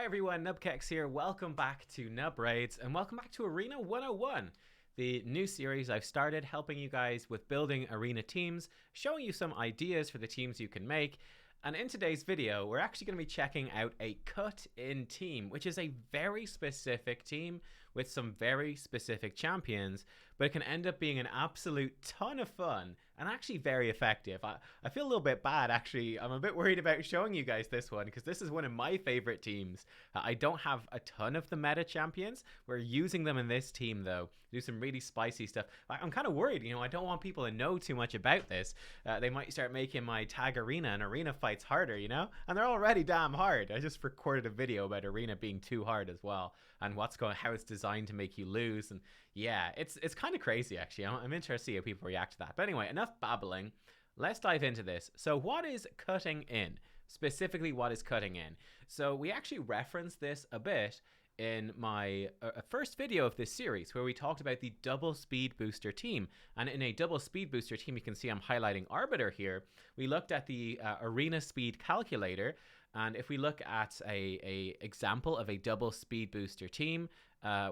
Hi everyone, nubkeks here. Welcome back to Nub Raids and welcome back to Arena 101, the new series I've started helping you guys with building arena teams, showing you some ideas for the teams you can make. And in today's video, we're actually going to be checking out a cut-in team, which is a very specific team with some very specific champions, but it can end up being an absolute ton of fun and actually very effective. I feel a little bit bad, actually. I'm a bit worried about showing you guys this one because this is one of my favorite teams. I don't have a ton of the meta champions. We're using them in this team, though, to do some really spicy stuff. I'm kind of worried, I don't want people to know too much about this. They might start making my tag arena and arena fights harder, and they're already damn hard. I just recorded a video about arena being too hard as well, and how it's designed to make you lose. And yeah, it's kind of crazy, actually. I'm interested to see how people react to that. But anyway, enough babbling. Let's dive into this. So what is cutting in? Specifically, what is cutting in? So we actually referenced this a bit in my first video of this series where we talked about the double speed booster team. And in a double speed booster team, you can see I'm highlighting Arbiter here. We looked at the arena speed calculator. And if we look at a example of a double speed booster team,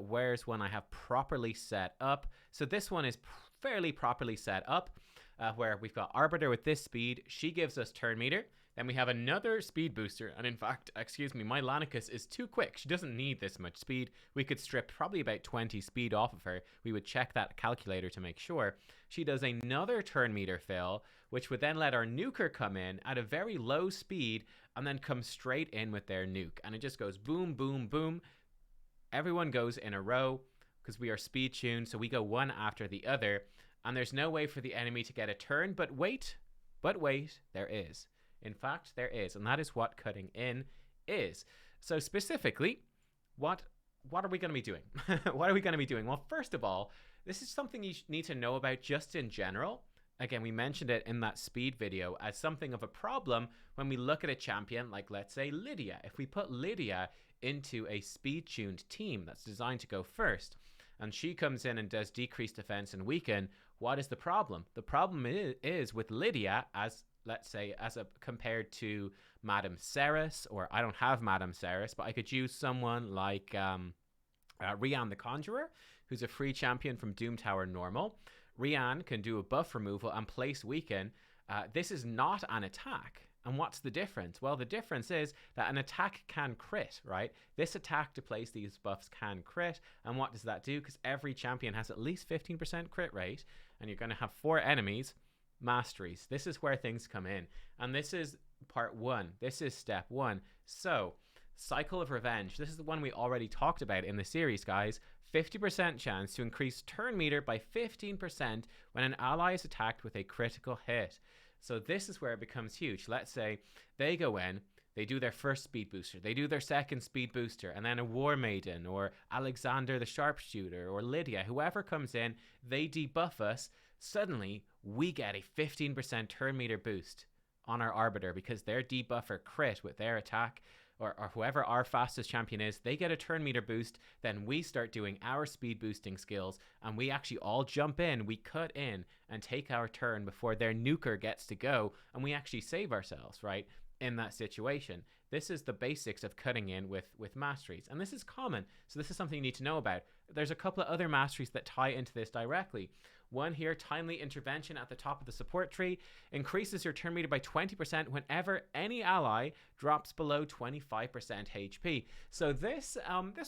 where's one I have properly set up? So this one is fairly properly set up, where we've got Arbiter with this speed. She gives us turn meter. Then we have another speed booster. And in fact, excuse me, my Lanicus is too quick. She doesn't need this much speed. We could strip probably about 20 speed off of her. We would check that calculator to make sure. She does another turn meter fill, which would then let our nuker come in at a very low speed and then come straight in with their nuke. And it just goes boom, boom, boom. Everyone goes in a row because we are speed tuned. So we go one after the other. And there's no way for the enemy to get a turn. But wait, there is. In fact, there is, and that is what cutting in is. So specifically, what are we going to be doing? What are we going to be doing? Well, first of all, this is something you need to know about just in general. Again, we mentioned it in that speed video as something of a problem when we look at a champion like, let's say, Lydia. If we put Lydia into a speed-tuned team that's designed to go first, and she comes in and does decreased defense and weaken, what is the problem? The problem is with Lydia as, let's say, compared to Madame Ceres, or I don't have Madame Ceres, but I could use someone like Rian the Conjurer, who's a free champion from Doom Tower normal. Rian can do a buff removal and place weaken. This is not an attack. And what's the difference? Well, the difference is that an attack can crit, right? This attack to place these buffs can crit. And what does that do? Because every champion has at least 15% crit rate, and you're going to have 4 enemies. Masteries. This is where things come in. And this is part 1. This is step 1. So, Cycle of Revenge. This is the one we already talked about in the series, guys. 50% chance to increase turn meter by 15% when an ally is attacked with a critical hit. So this is where it becomes huge. Let's say they go in, they do their first speed booster, they do their second speed booster, and then a War Maiden or Alexander the Sharpshooter or Lydia, whoever comes in, they debuff us. Suddenly, we get a 15% turn meter boost on our Arbiter because their debuffer crit with their attack, or whoever our fastest champion is, they get a turn meter boost. Then we start doing our speed boosting skills, and we actually all jump in, we cut in, and take our turn before their nuker gets to go, and we actually save ourselves, right? In that situation. This is the basics of cutting in with masteries, and this is common, so this is something you need to know about. There's a couple of other masteries that tie into this directly. One here, Timely Intervention at the top of the support tree, increases your turn meter by 20% whenever any ally drops below 25% HP. So this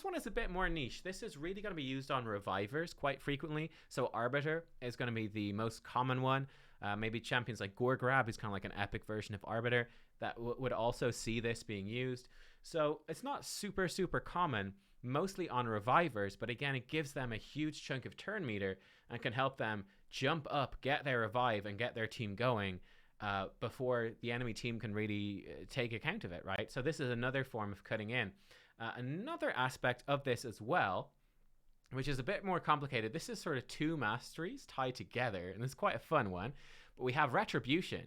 one is a bit more niche. This is really going to be used on revivers quite frequently. So Arbiter is going to be the most common one. Maybe champions like Gorgrab, who's kind of like an epic version of Arbiter, that would also see this being used. So it's not super common, mostly on revivers, but again, it gives them a huge chunk of turn meter and can help them jump up, get their revive, and get their team going before the enemy team can really take account of it, right? So this is another form of cutting in. Another aspect of this as well, which is a bit more complicated. This is sort of 2 masteries tied together, and it's quite a fun one. But we have Retribution,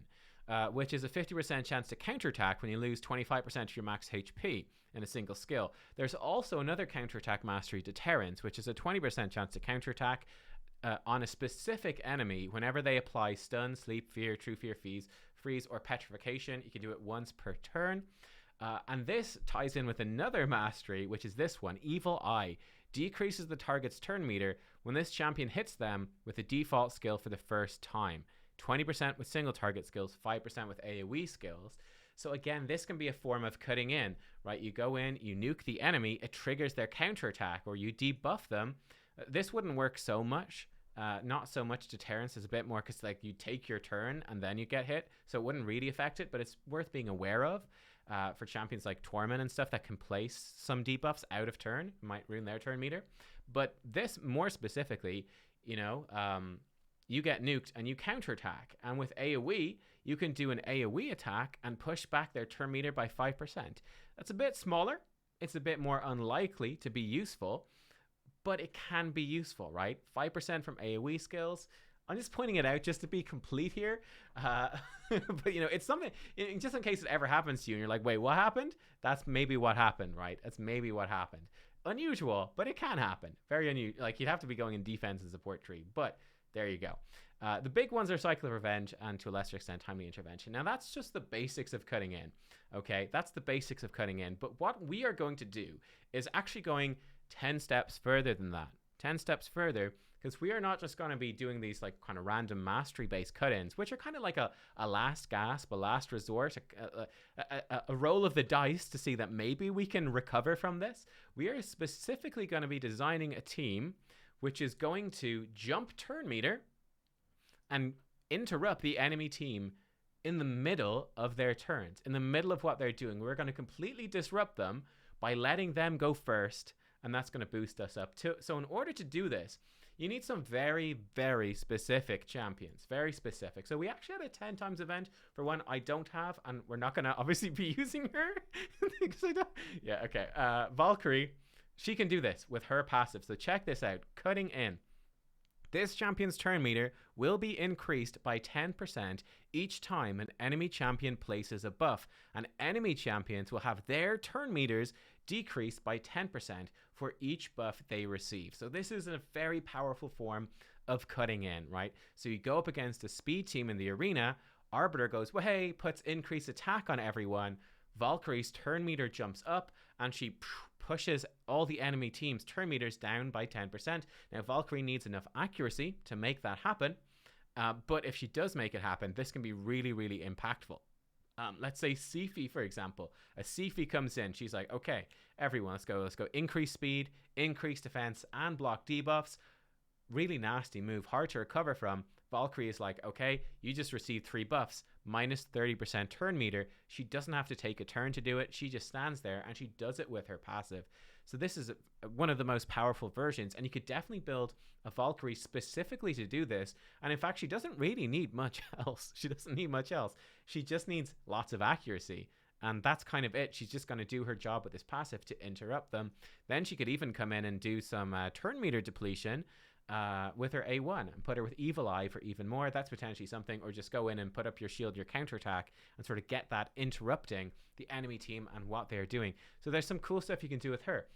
which is a 50% chance to counterattack when you lose 25% of your max HP in a single skill. There's also another counterattack mastery, Deterrence, which is a 20% chance to counterattack on a specific enemy whenever they apply stun, sleep, fear, true fear, freeze, or petrification. You can do it once per turn. And this ties in with another mastery, which is this one, Evil Eye. Decreases the target's turn meter when this champion hits them with a default skill for the first time. 20% with single target skills, 5% with AoE skills. So again, this can be a form of cutting in, right? You go in, you nuke the enemy, it triggers their counterattack, or you debuff them. This wouldn't work so much. Not so much deterrence, is a bit more because like you take your turn and then you get hit, so it wouldn't really affect it, but it's worth being aware of for champions like Torment and stuff that can place some debuffs out of turn. It might ruin their turn meter. But this more specifically, you know, you get nuked and you counterattack, and with AoE you can do an AoE attack and push back their turn meter by 5%. That's a bit smaller, it's a bit more unlikely to be useful, but it can be useful, right? 5% from AoE skills. I'm just pointing it out just to be complete here. But, you know, it's something, just in case it ever happens to you and you're like, wait, what happened? That's maybe what happened, right? That's maybe what happened. Unusual, but it can happen. Very unusual. Like, you'd have to be going in defense and support tree, but there you go. The big ones are Cycle of Revenge and, to a lesser extent, Timely Intervention. Now, that's just the basics of cutting in, okay? That's the basics of cutting in. But what we are going to do is actually going 10 steps further than that. 10 steps further, because we are not just going to be doing these like kind of random mastery based cut-ins, which are kind of like a last gasp, a last resort, a roll of the dice to see that maybe we can recover from this. We are specifically going to be designing a team which is going to jump turn meter and interrupt the enemy team in the middle of their turns, in the middle of what they're doing. We're going to completely disrupt them by letting them go first, and that's going to boost us up too. So in order to do this, you need some very, very specific champions. Very specific. So we actually had a 10 times event for one I don't have, and we're not going to obviously be using her. Because I don't. Yeah, okay. Valkyrie, she can do this with her passive. So check this out. Cutting in. This champion's turn meter will be increased by 10% each time an enemy champion places a buff, and enemy champions will have their turn meters decreased by 10% for each buff they receive. So this is a very powerful form of cutting in, right? So you go up against a speed team in the arena, Arbiter goes, well, hey, puts increased attack on everyone, Valkyrie's turn meter jumps up, and she pushes all the enemy team's turn meters down by 10%. Now, Valkyrie needs enough accuracy to make that happen, but if she does make it happen, this can be really, really impactful. Let's say Sifi, for example. A Sifi comes in, she's like, okay, everyone, let's go. Increase speed, increase defense, and block debuffs. Really nasty move, hard to recover from. Valkyrie is like, okay, you just received 3 buffs, minus 30% turn meter. She doesn't have to take a turn to do it. She just stands there and she does it with her passive. So this is one of the most powerful versions, and you could definitely build a Valkyrie specifically to do this. And in fact, she doesn't really need much else. She doesn't need much else. She just needs lots of accuracy. And that's kind of it. She's just going to do her job with this passive to interrupt them. Then she could even come in and do some turn meter depletion with her A1 and put her with Evil Eye for even more. That's potentially something. Or just go in and put up your shield, your counterattack, and sort of get that interrupting the enemy team and what they're doing. So there's some cool stuff you can do with her.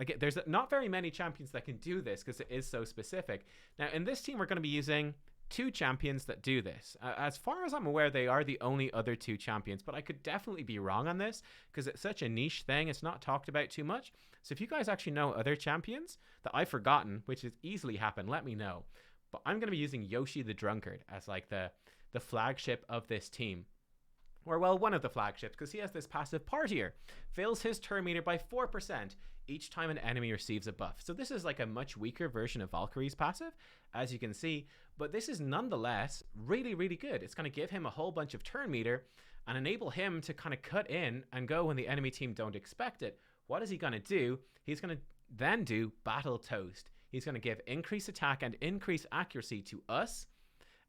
Again, there's not very many champions that can do this because it is so specific. Now, in this team, we're going to be using 2 champions that do this. As far as I'm aware, they are the only other 2 champions, but I could definitely be wrong on this because it's such a niche thing. It's not talked about too much. So if you guys actually know other champions that I've forgotten, which has easily happened, let me know. But I'm going to be using Yoshi the Drunkard as like the flagship of this team. Or, well, one of the flagships, because he has this passive Partier. Fills his turn meter by 4% each time an enemy receives a buff. So this is like a much weaker version of Valkyrie's passive, as you can see. But this is nonetheless really, really good. It's going to give him a whole bunch of turn meter and enable him to kind of cut in and go when the enemy team don't expect it. What is he going to do? He's going to then do Battle Toast. He's going to give increased attack and increased accuracy to us.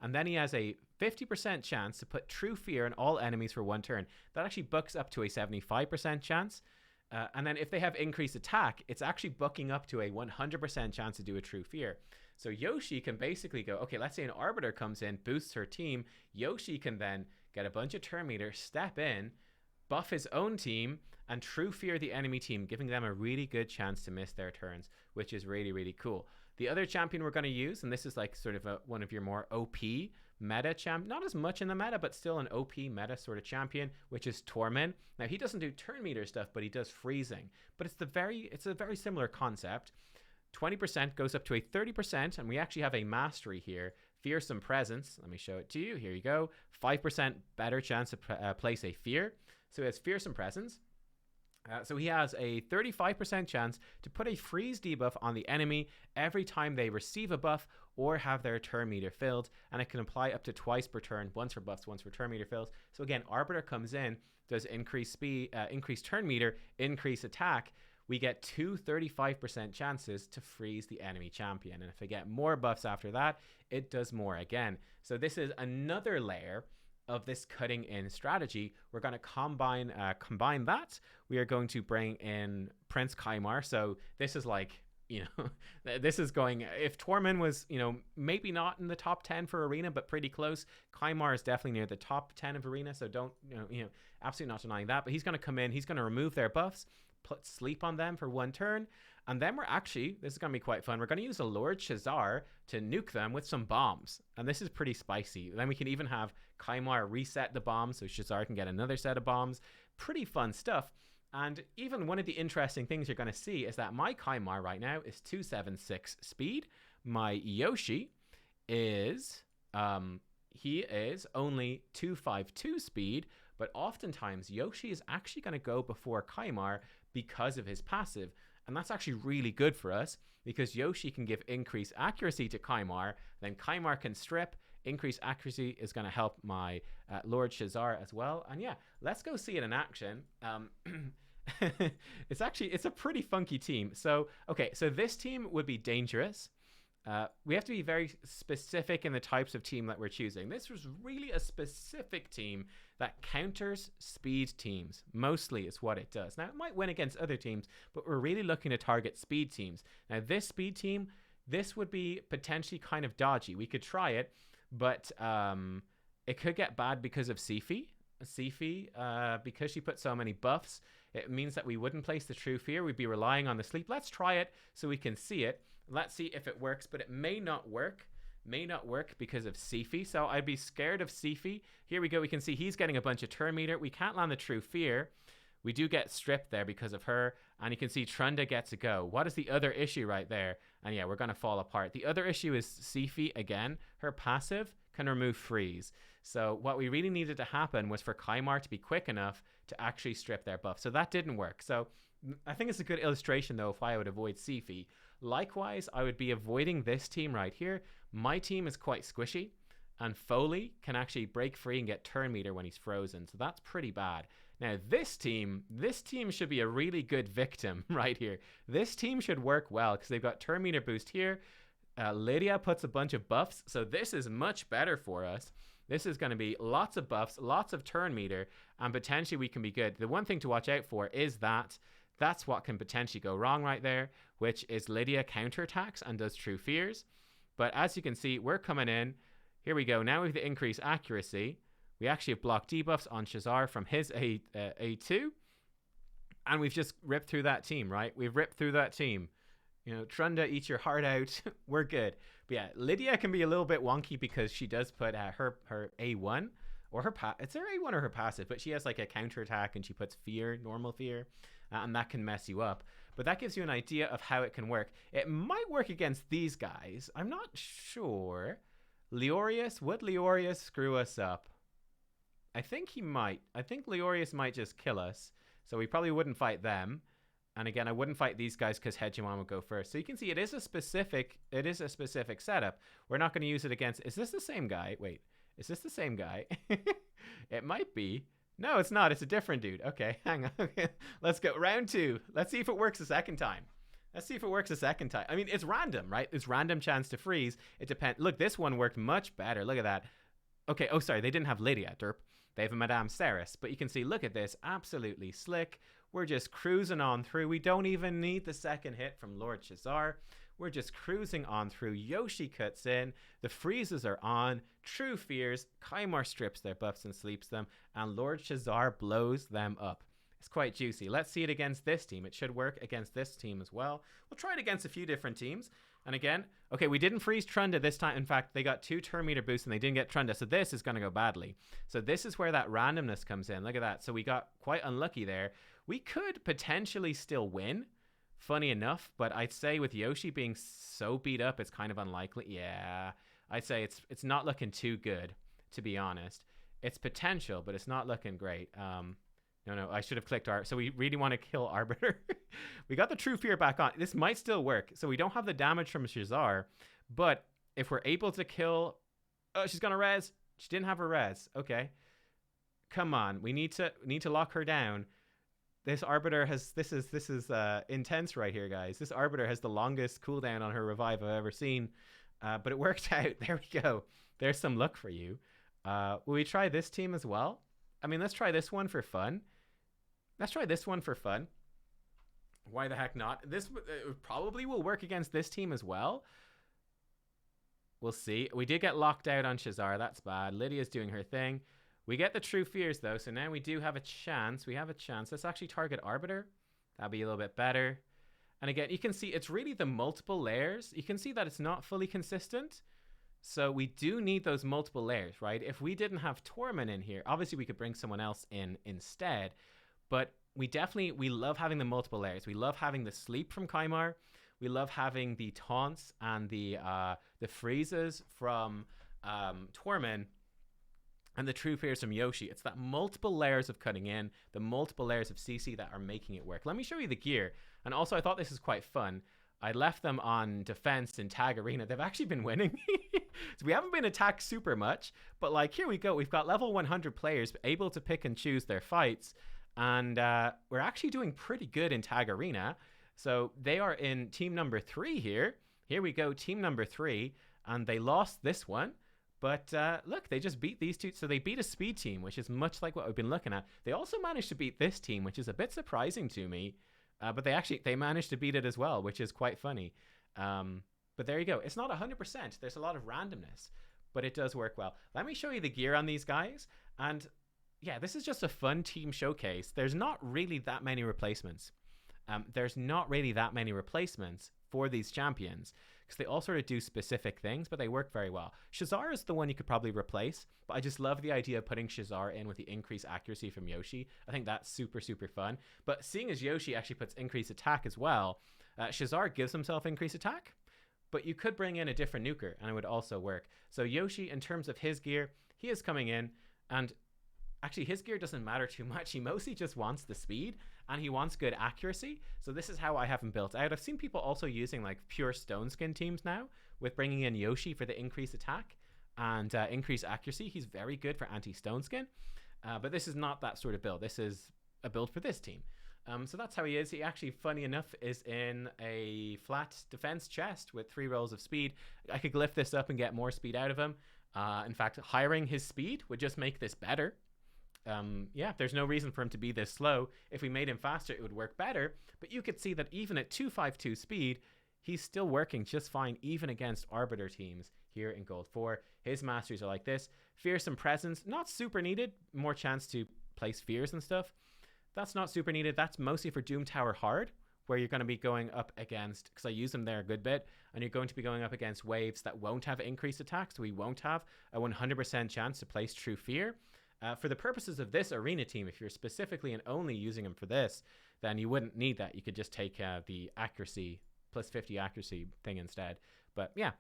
And then he has a 50% chance to put True Fear on all enemies for 1 turn. That actually bucks up to a 75% chance. And then if they have increased attack, it's actually bucking up to a 100% chance to do a True Fear. So Yoshi can basically go, okay, let's say an Arbiter comes in, boosts her team. Yoshi can then get a bunch of turn meter, step in, buff his own team, and True Fear the enemy team, giving them a really good chance to miss their turns, which is really, really cool. The other champion we're going to use, and this is like sort of one of your more OP meta champ, not as much in the meta, but still an OP meta sort of champion, which is Torment. Now he doesn't do turn meter stuff, but he does freezing. But it's a very similar concept. 20% goes up to a 30%, and we actually have a mastery here. Fearsome Presence. Let me show it to you. Here you go. 5% better chance to place a fear. So it's Fearsome Presence. So he has a 35% chance to put a freeze debuff on the enemy every time they receive a buff or have their turn meter filled, and it can apply up to twice per turn, once for buffs, once for turn meter fills. So again, Arbiter comes in, does increase speed, increase turn meter, increase attack. We get two 35% chances to freeze the enemy champion, and if they get more buffs after that, it does more again. So this is another layer of this cutting in strategy. We're going to combine that. We are going to bring in Prince Kymar. So this is like, this is going, if Tormund was, maybe not in the top 10 for Arena, but pretty close. Kymar is definitely near the top 10 of Arena. So don't, absolutely not denying that. But he's going to come in, he's going to remove their buffs, put sleep on them for one turn. And then this is going to be quite fun. We're going to use a Lord Shazar to nuke them with some bombs. And this is pretty spicy. Then we can even have Kymar reset the bombs so Shazar can get another set of bombs. Pretty fun stuff. And even one of the interesting things you're going to see is that my Kymar right now is 276 speed. My Yoshi is, he is only 252 speed. But oftentimes Yoshi is actually going to go before Kymar because of his passive. And that's actually really good for us because Yoshi can give increased accuracy to Kymar. Then Kymar can strip. Increased accuracy is going to help my Lord Shazar as well. And yeah, let's go see it in action. It's a pretty funky team. So, okay, so this team would be dangerous. We have to be very specific in the types of team that we're choosing. This was really a specific team that counters speed teams. Mostly is what it does. Now, it might win against other teams, but we're really looking to target speed teams. Now, this speed team, this would be potentially kind of dodgy. We could try it, but it could get bad because of Sifi. Because she put so many buffs, it means that we wouldn't place the True Fear. We'd be relying on the sleep. Let's try it so we can see it. Let's see if it works, but it may not work. Because of Sifi. So I'd be scared of Sifi. Here we go. We can see he's getting a bunch of turn meter. We can't land the True Fear. We do get stripped there because of her. And you can see Trunda gets a go. What is the other issue right there? And yeah, we're going to fall apart. The other issue is Sifi again. Her passive can remove freeze. So what we really needed to happen was for Kymar to be quick enough to actually strip their buff. So that didn't work. So I think it's a good illustration though if I would avoid Sifi. Likewise, I would be avoiding this team right here. My team is quite squishy, and Foley can actually break free and get turn meter when he's frozen, so that's pretty bad. Now, this team should be a really good victim right here. This team should work well because they've got turn meter boost here. Lydia puts a bunch of buffs, so this is much better for us. This is going to be lots of buffs, lots of turn meter, and potentially we can be good. The one thing to watch out for is that's what can potentially go wrong right there, which is Lydia counterattacks and does True Fears. But as you can see, we're coming in. Here we go. Now we have the increased accuracy. We actually have blocked debuffs on Shazar from his A2. And we've just ripped through that team, right? We've ripped through that team. Trunda, eat your heart out. We're good. But yeah, Lydia can be a little bit wonky because she does put her A1 or her it's her A1 or her passive, but she has like a counterattack and she puts fear, normal fear, and that can mess you up. But that gives you an idea of how it can work. It might work against these guys. I'm not sure. Leorius, would Leorius screw us up? I think he might. I think Leorius might just kill us. So we probably wouldn't fight them. And again, I wouldn't fight these guys because Hegemon would go first. So you can see it is a specific setup. We're not going to use it against... Is this the same guy? Wait, is this the same guy? It might be. No, it's not. It's a different dude. Okay, hang on. Okay. Let's go. Round 2. Let's see if it works a second time. I mean, it's random, right? It's random chance to freeze. It depends. Look, this one worked much better. Look at that. Okay, oh, sorry. They didn't have Lydia, derp. They have a Madame Ceres. But you can see, look at this. Absolutely slick. We're just cruising on through. We don't even need the second hit from Lord Shazar. We're just cruising on through. Yoshi cuts in. The freezes are on. True Fears. Kymar strips their buffs and sleeps them. And Lord Shazar blows them up. It's quite juicy. Let's see it against this team. It should work against this team as well. We'll try it against a few different teams. And again, okay, we didn't freeze Trunda this time. In fact, they got 2 turn meter boosts and they didn't get Trunda. So this is going to go badly. So this is where that randomness comes in. Look at that. So we got quite unlucky there. We could potentially still win, funny enough. But I'd say with Yoshi being so beat up, it's kind of unlikely. Yeah, I'd say it's not looking too good, to be honest. It's potential, but it's not looking great. No, I should have clicked R. So we really want to kill Arbiter. We got the True Fear back on. This might still work. So we don't have the damage from Shazar, but if we're able to kill... Oh, she's going to res. She didn't have a res. Okay. Come on. We need to lock her down. This Arbiter has... This is intense right here, guys. This Arbiter has the longest cooldown on her revive I've ever seen. But it worked out. There we go. There's some luck for you. Will we try this team as well? I mean, let's try this one for fun. Why the heck not? This probably will work against this team as well. We'll see. We did get locked out on Shazar. That's bad. Lydia's doing her thing. We get the True Fears, though, so now we do have a chance. Let's actually target Arbiter. That'll be a little bit better. And again, you can see it's really the multiple layers. You can see that it's not fully consistent. So we do need those multiple layers, right? If we didn't have Torment in here, obviously we could bring someone else in instead. But we love having the multiple layers. We love having the sleep from Kaimar. We love having the taunts and the freezes from Torment and the True Fears from Yoshi. It's that multiple layers of cutting in, the multiple layers of CC that are making it work. Let me show you the gear. And also, I thought this is quite fun. I left them on defense in Tag Arena. They've actually been winning. So we haven't been attacked super much, but like, here we go. We've got level 100 players able to pick and choose their fights. And we're actually doing pretty good in Tag Arena. So they are in team number 3 here. Here we go, team number 3. And they lost this one. But look, they just beat these two. So they beat a speed team, which is much like what we've been looking at. They also managed to beat this team, which is a bit surprising to me. But they managed to beat it as well, which is quite funny. But there you go. It's not 100%. There's a lot of randomness, but it does work well. Let me show you the gear on these guys. And yeah, this is just a fun team showcase. There's not really that many replacements. For these champions because they all sort of do specific things, but they work very well. Shazar is the one you could probably replace, but I just love the idea of putting Shazar in with the increased accuracy from Yoshi. I think that's super, super fun. But seeing as Yoshi actually puts increased attack as well, Shazar gives himself increased attack, but you could bring in a different nuker and it would also work. So Yoshi, in terms of his gear, he is coming in, and actually his gear doesn't matter too much. He mostly just wants the speed and he wants good accuracy. So this is how I have him built out. I've seen people also using like pure stone skin teams now with bringing in Yoshi for the increased attack and increased accuracy. He's very good for anti-stone skin, but this is not that sort of build. This is a build for this team. So that's how he is. He actually, funny enough, is in a flat defense chest with 3 rolls of speed. I could glyph this up and get more speed out of him. In fact, hiring his speed would just make this better. Yeah, there's no reason for him to be this slow. If we made him faster, it would work better. But you could see that even at 252 speed, he's still working just fine, even against Arbiter teams here in Gold 4. His masteries are like this. Fearsome Presence, not super needed. More chance to place fears and stuff. That's not super needed. That's mostly for Doom Tower Hard, where you're going to be going up against, because I use them there a good bit, and you're going to be going up against waves that won't have increased attack, so we won't have a 100% chance to place True Fear. For the purposes of this arena team, if you're specifically and only using them for this, then you wouldn't need that. You could just take the accuracy, plus 50 accuracy thing instead. But yeah,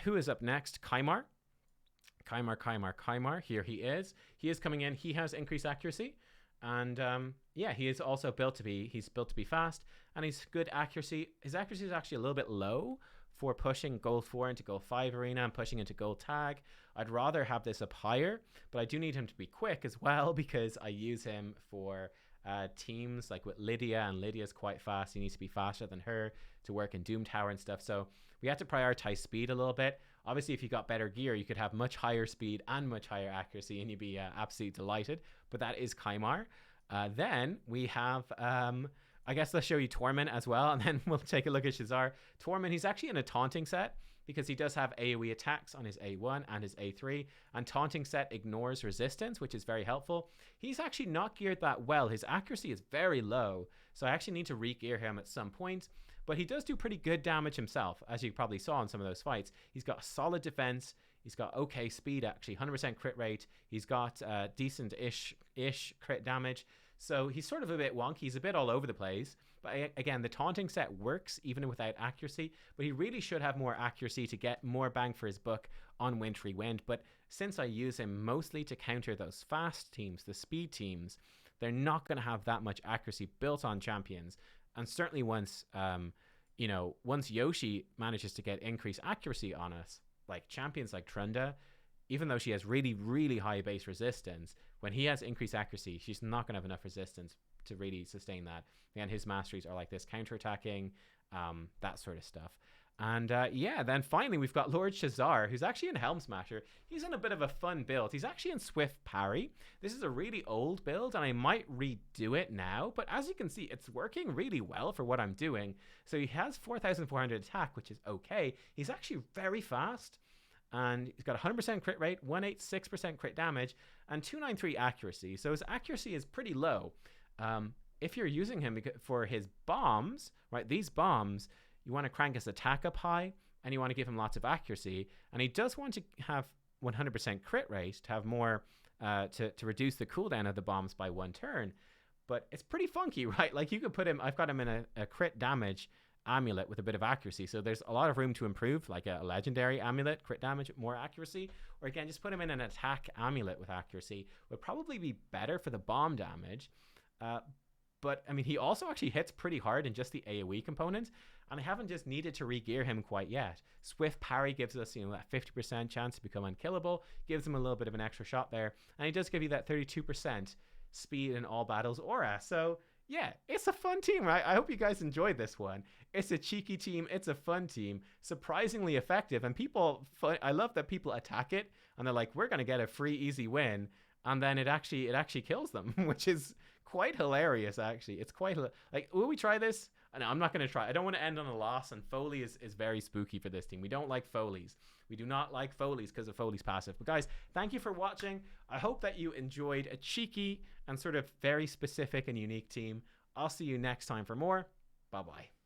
who is up next? Kaimar. Here he is. He is coming in. He has increased accuracy. And yeah, he is also built to be fast, and he's good accuracy. His accuracy is actually a little bit low for pushing Gold 4 into Gold 5 arena and pushing into Gold Tag. I'd rather have this up higher, but I do need him to be quick as well because I use him for teams like with Lydia, and Lydia's quite fast. He needs to be faster than her to work in Doom Tower and stuff. So we have to prioritize speed a little bit. Obviously, if you got better gear, you could have much higher speed and much higher accuracy, and you'd be absolutely delighted. But that is Kaimar. Then we have, I guess let's show you Torment as well, and then we'll take a look at Shazar. Torment, he's actually in a taunting set. because he does have AoE attacks on his A1 and his A3, and Taunting Set ignores resistance, which is very helpful. He's actually not geared that well. His accuracy is very low, so I actually need to re-gear him at some point. But he does do pretty good damage himself, as you probably saw in some of those fights. He's got a solid defense. He's got okay speed, actually, 100% crit rate. He's got decent-ish crit damage. So he's sort of a bit wonky. He's a bit all over the place. But again, the Taunting Set works even without accuracy. But he really should have more accuracy to get more bang for his buck on Wintry Wind. But since I use him mostly to counter those fast teams, the speed teams, they're not going to have that much accuracy built on champions. And certainly once, once Yoshi manages to get increased accuracy on us, like champions like Trunda, even though she has really, really high base resistance, when he has increased accuracy, she's not going to have enough resistance to really sustain that. And his masteries are like this, counterattacking, that sort of stuff. And then finally we've got Lord Shazar, who's actually in Helm Smasher. He's in a bit of a fun build. He's actually in Swift Parry. This is a really old build, and I might redo it now. But as you can see, it's working really well for what I'm doing. So he has 4,400 attack, which is okay. He's actually very fast. And he's got 100% crit rate, 186% crit damage, and 293 accuracy. So his accuracy is pretty low. If you're using him for his bombs, right, these bombs, you want to crank his attack up high, and you want to give him lots of accuracy. And he does want to have 100% crit rate to have more, to reduce the cooldown of the bombs by 1 turn. But it's pretty funky, right? Like you could put him, I've got him in a crit damage amulet with a bit of accuracy. So there's a lot of room to improve, like a legendary amulet, crit damage, more accuracy. Or again, just put him in an attack amulet with accuracy. Would probably be better for the bomb damage. But I mean, he also actually hits pretty hard in just the AoE component, and I haven't just needed to re-gear him quite yet. Swift Parry gives us, that 50% chance to become unkillable, gives him a little bit of an extra shot there, and he does give you that 32% speed in all battles aura. So yeah, it's a fun team, right? I hope you guys enjoyed this one. It's a cheeky team. It's a fun team, surprisingly effective, and I love that people attack it, and they're like, we're going to get a free, easy win, and then it actually kills them, which is quite hilarious, actually. It's quite like, will we try this? No, I'm not going to try. I don't want to end on a loss, and Foley is very spooky for this team. We don't like Foleys. We do not like Foleys because of Foley's passive. But guys, thank you for watching. I hope that you enjoyed a cheeky and sort of very specific and unique team. I'll see you next time for more. Bye-bye.